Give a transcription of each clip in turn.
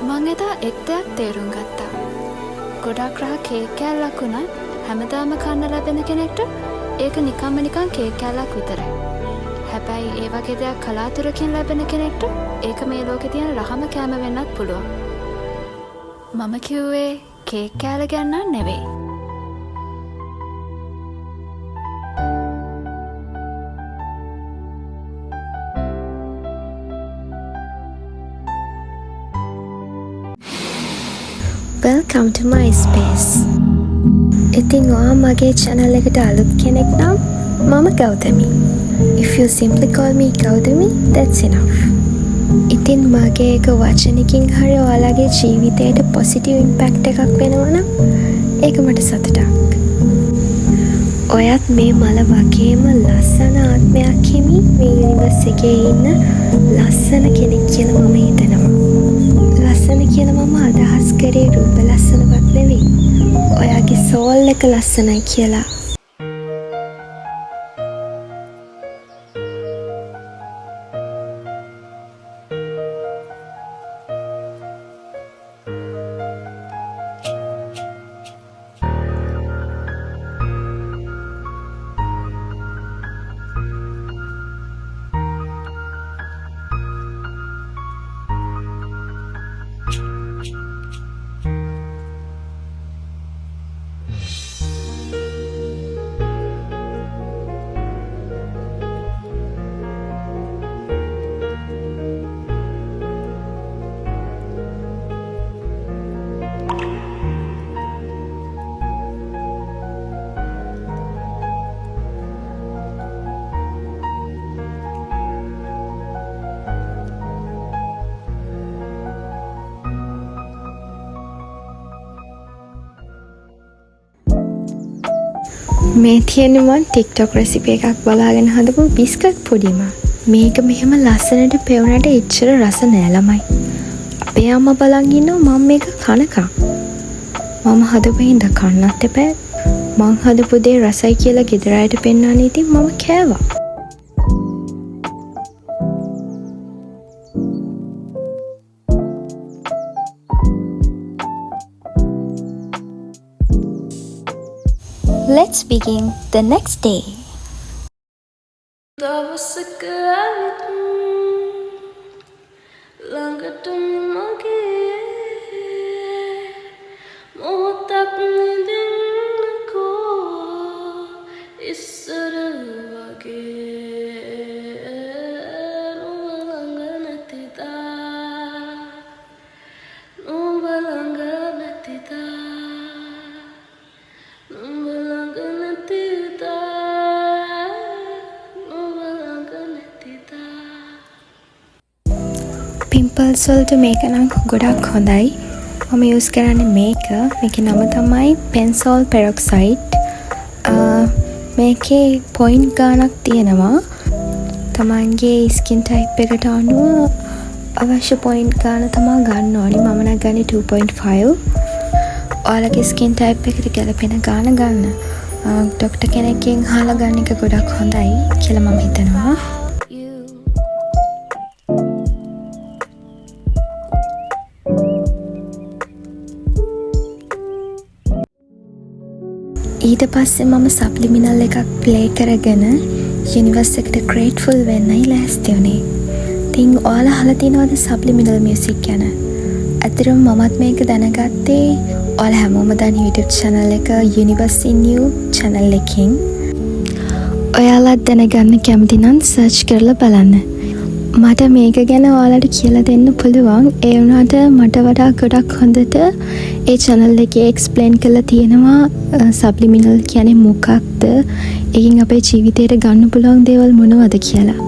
මං එදා එක් දෙයක් තේරුම් ගත්තා. ගොඩක් රහ කේක් කෑල්ලක් වුණත් හැමදාම කන්න ලැබෙන කෙනෙක්ට ඒක නිකම්ම නිකන් කේක් කෑල්ලක් විතරයි. හැබැයි ඒ වගේ දෙයක් කලාතුරකින් ලැබෙන කෙනෙක්ට ඒක මේ ලෝකේ තියෙන රහම කෑම වෙන්නත් පුළුවන්. මම කිව්වේ කේක් කෑල්ල ගැන නෙවෙයි. Welcome to my space. ඉතින් ඔයා මගේ channel එකට අලුත් කෙනෙක් නම් මම ගෞතමි. If you simply call me ගෞතමි, that's enough. ඉතින් මගේ එක වචනකින් හරි ඔයාලගේ ජීවිතයට positive impact එකක් වෙනවා නම් ඒක මට සතුටක්. ඔයත් මේ මල වගේම ලස්සන ආත්මයක් හිමි මේ යුනිවර්ස් එකේ ඉන්න ලස්සන කෙනෙක් කියලා මම හිතනවා. ලස්සන කියලා මම අදහස් කරේ රූප ලස්සනවත් නෙවෙයි. ඔයාගේ සෝල් එක ලස්සනයි කියලා. මේ තියෙන්නේ මම TikTok recipe එකක් බලාගෙන හදපු බිස්කට් පොඩිම. මේක මෙහෙම ලස්සනට පෙවුනට එච්චර රස නෑ ළමයි. අපේ අම්මා බලන් ඉන්නවා මම මේක කනකම්. මම හදපු හින්දා කන්නත් එපා. මං හදපු දේ රසයි කියලා ගෙදර අයට පෙන්නන්න ඉතින් මම කෑවා. Let's begin the next day. Pimples වලට මේක නම් ගොඩක් හොඳයි. මම යූස් කරන්නේ මේකේ නම තමයි පෙන්සෝල් පෙරොක්සයිඩ්. මේකේ පොයින්ට් ගානක් තියෙනවා. තමන්ගේ ස්කින් ටයිප් එකට අනුව අවශ්‍ය පොයින්ට් ගාන තමයි ගන්න ඕනි. මම නම් ගන්නේ 2.5. ඔයාලගේ ස්කින් ටයිප් එකට ගැලපෙන ගාන ගන්න. ඩොක්ටර් කෙනෙක්ගෙන් අහලා ගන්න එක ගොඩක් හොඳයි කියලා මම හිතනවා. ඊට පස්සේ මම සප්ලිමිනල් එකක් ප්ලේ කරගෙන යුනිවර්ස් එකට ග්‍රේට්ෆුල් වෙන්නයි ලෑස්ති වුණේ. ඉතින් ඔයාලා අහලා තියෙනවද සප්ලිමිනල් මියුසික් ගැන? ඇත්තටම මමත් මේක දැනගත්තේ ඔයාලා හැමෝම දන්න YouTube channel එක Universe in You channel එකකින්. ඔයාලත් දැනගන්න කැමති නම් search කරලා බලන්න. මට මේක ගැන ඔයාලට කියලා දෙන්න පුළුවන්. ඒ වුණාට මට වඩා ගොඩක් හොඳට ඒ channel එකේ explain කරලා තියෙනවා subliminal කියන්නේ මොකක්ද? ඒකෙන් අපේ ජීවිතේට ගන්න පුළුවන් දේවල් මොනවද කියලා.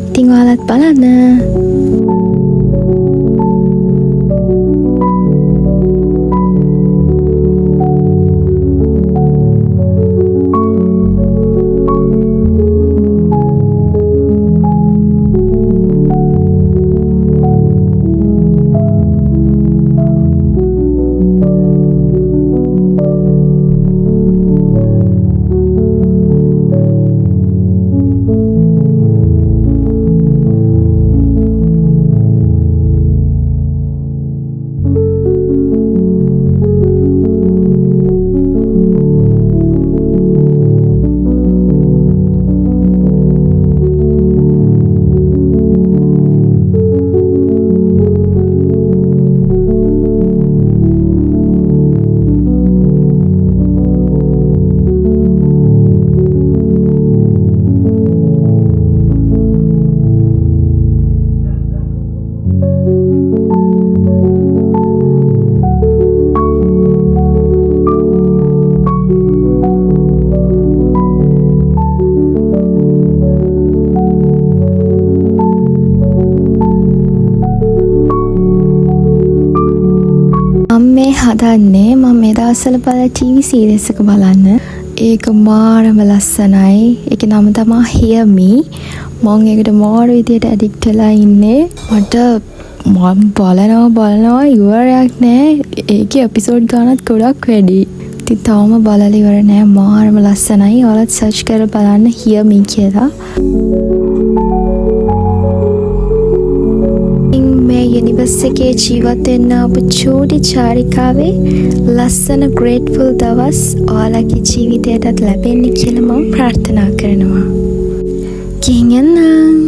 ඉතින් ඔයාලත් බලන්න. මේ හදන්නේ මම මේ දවස්වල බලන TV සීරීස් එක බලන්න. ඒක මාරම ලස්සනයි. ඒකේ නම තමයි Hear Me. මම ඒකට මාර විදියට ඇඩික්ට් වෙලා ඉන්නේ. මට මම බලනවා ඉවරයක් නෑ. ඒකේ එපිසෝඩ් ගානත් ගොඩක් වැඩි. ඉතින් තාම බලලා ඉවර නෑ. මාරම ලස්සනයි. ඔයාලත් සර්ච් කරලා බලන්න Hear Me කියලා. මේ යුනිවර්ස් එකේ ජීවත් වෙන්න අප චූටි චාරිකාවේ ලස්සන ග්‍රේට්ෆුල් දවස් ඔයාලගේ ජීවිතයටත් ලැබෙන්න කියලා මම ප්‍රාර්ථනා කරනවා. ගිහින් යන්න.